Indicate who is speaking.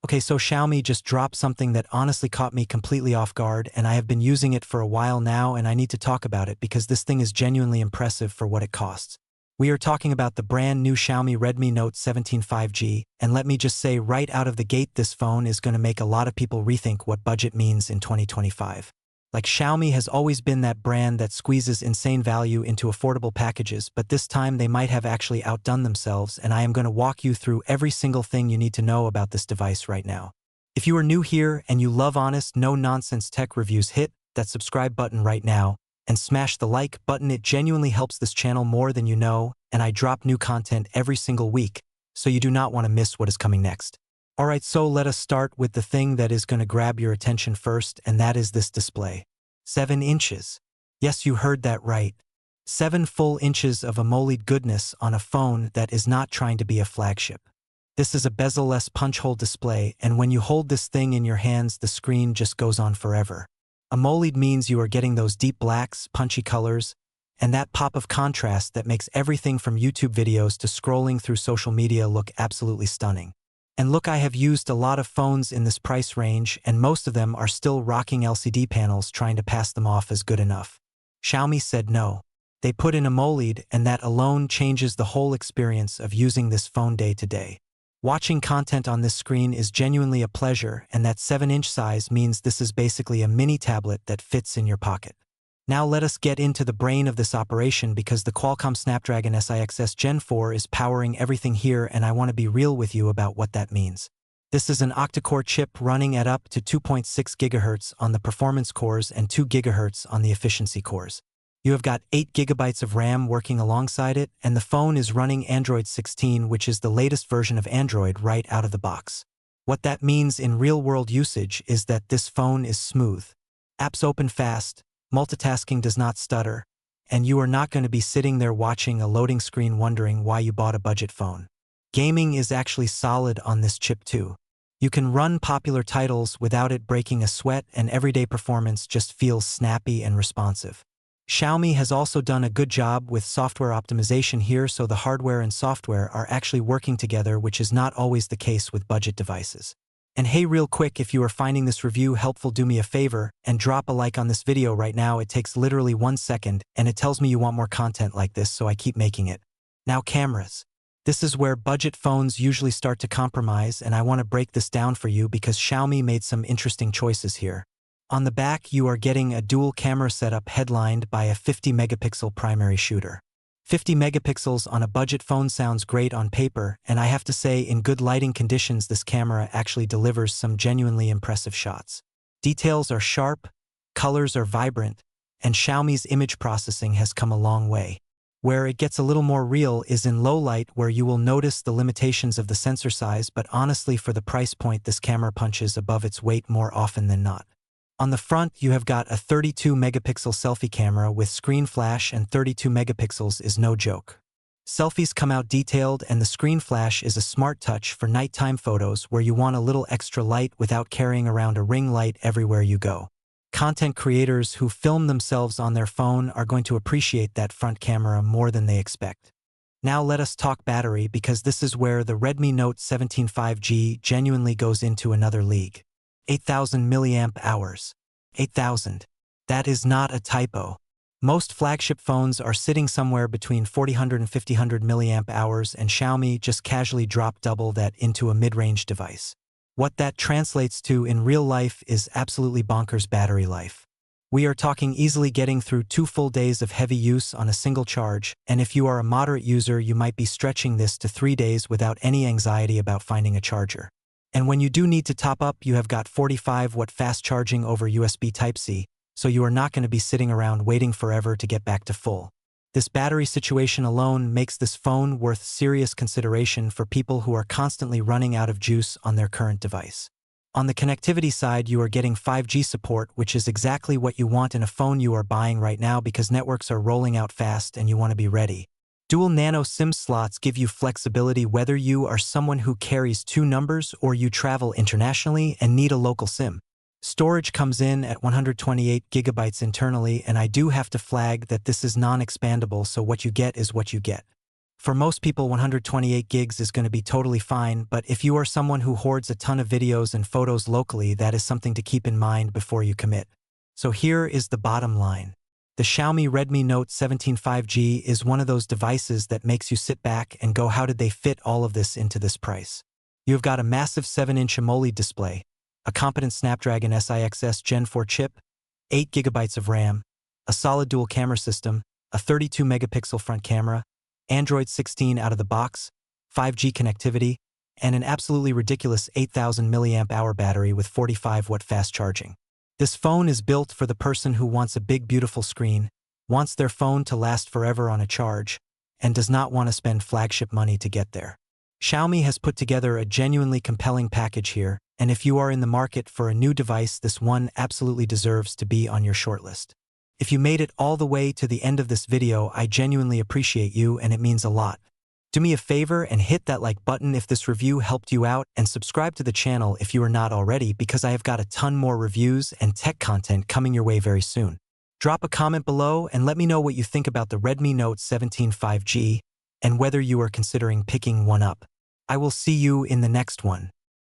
Speaker 1: Okay, so Xiaomi just dropped something that honestly caught me completely off guard, and I have been using it for a while now, and I need to talk about it because this thing is genuinely impressive for what it costs. We are talking about the brand new Xiaomi Redmi Note 17 5G, and let me just say right out of the gate, this phone is going to make a lot of people rethink what budget means in 2025. Like, Xiaomi has always been that brand that squeezes insane value into affordable packages, but this time they might have actually outdone themselves, and I am going to walk you through every single thing you need to know about this device right now. If you are new here and you love honest, no-nonsense tech reviews, hit that subscribe button right now and smash the like button. It genuinely helps this channel more than you know, and I drop new content every single week, so you do not want to miss what is coming next. Alright, so let us start with the thing that is going to grab your attention first, and that is this display. 7 inches. Yes, you heard that right. 7 full inches of AMOLED goodness on a phone that is not trying to be a flagship. This is a bezel-less punch-hole display, and when you hold this thing in your hands, the screen just goes on forever. AMOLED means you are getting those deep blacks, punchy colors, and that pop of contrast that makes everything from YouTube videos to scrolling through social media look absolutely stunning. And look, I have used a lot of phones in this price range, and most of them are still rocking LCD panels trying to pass them off as good enough. Xiaomi said no. They put in AMOLED, and that alone changes the whole experience of using this phone day to day. Watching content on this screen is genuinely a pleasure, and that 7-inch size means this is basically a mini tablet that fits in your pocket. Now let us get into the brain of this operation, because the Qualcomm Snapdragon SiXs Gen 4 is powering everything here, and I want to be real with you about what that means. This is an octa-core chip running at up to 2.6 GHz on the performance cores and 2 GHz on the efficiency cores. You have got 8 GB of RAM working alongside it, and the phone is running Android 16, which is the latest version of Android right out of the box. What that means in real-world usage is that this phone is smooth. Apps open fast, multitasking does not stutter, and you are not going to be sitting there watching a loading screen wondering why you bought a budget phone. Gaming is actually solid on this chip too. You can run popular titles without it breaking a sweat, and everyday performance just feels snappy and responsive. Xiaomi has also done a good job with software optimization here, so the hardware and software are actually working together, which is not always the case with budget devices. And hey, real quick, if you are finding this review helpful, do me a favor and drop a like on this video right now. It takes literally 1 second, and it tells me you want more content like this, so I keep making it. Now, cameras. This is where budget phones usually start to compromise, and I want to break this down for you because Xiaomi made some interesting choices here. On the back, you are getting a dual camera setup headlined by a 50-megapixel primary shooter. 50 megapixels on a budget phone sounds great on paper, and I have to say, in good lighting conditions, this camera actually delivers some genuinely impressive shots. Details are sharp, colors are vibrant, and Xiaomi's image processing has come a long way. Where it gets a little more real is in low light, where you will notice the limitations of the sensor size, but honestly, for the price point, this camera punches above its weight more often than not. On the front, you have got a 32-megapixel selfie camera with screen flash, and 32 megapixels is no joke. Selfies come out detailed, and the screen flash is a smart touch for nighttime photos where you want a little extra light without carrying around a ring light everywhere you go. Content creators who film themselves on their phone are going to appreciate that front camera more than they expect. Now let us talk battery, because this is where the Redmi Note 17 5G genuinely goes into another league. 8,000 milliamp hours. 8,000. That is not a typo. Most flagship phones are sitting somewhere between 400 and 500 milliamp hours, and Xiaomi just casually dropped double that into a mid-range device. What that translates to in real life is absolutely bonkers battery life. We are talking easily getting through 2 full days of heavy use on a single charge, and if you are a moderate user, you might be stretching this to 3 days without any anxiety about finding a charger. And when you do need to top up, you have got 45-watt fast charging over USB Type-C, so you are not going to be sitting around waiting forever to get back to full. This battery situation alone makes this phone worth serious consideration for people who are constantly running out of juice on their current device. On the connectivity side, you are getting 5G support, which is exactly what you want in a phone you are buying right now, because networks are rolling out fast and you want to be ready. Dual nano SIM slots give you flexibility whether you are someone who carries 2 numbers or you travel internationally and need a local SIM. Storage comes in at 128 GB internally, and I do have to flag that this is non-expandable, so what you get is what you get. For most people, 128 gigs is going to be totally fine, but if you are someone who hoards a ton of videos and photos locally, that is something to keep in mind before you commit. So here is the bottom line. The Xiaomi Redmi Note 17 5G is one of those devices that makes you sit back and go, how did they fit all of this into this price? You've got a massive 7-inch AMOLED display, a competent Snapdragon SIXS Gen 4 chip, 8 GB of RAM, a solid dual camera system, a 32-megapixel front camera, Android 16 out of the box, 5G connectivity, and an absolutely ridiculous 8,000 mAh battery with 45-watt fast charging. This phone is built for the person who wants a big, beautiful screen, wants their phone to last forever on a charge, and does not want to spend flagship money to get there. Xiaomi has put together a genuinely compelling package here, and if you are in the market for a new device, this one absolutely deserves to be on your shortlist. If you made it all the way to the end of this video, I genuinely appreciate you, and it means a lot. Do me a favor and hit that like button if this review helped you out, and subscribe to the channel if you are not already, because I have got a ton more reviews and tech content coming your way very soon. Drop a comment below and let me know what you think about the Redmi Note 17 5G and whether you are considering picking one up. I will see you in the next one.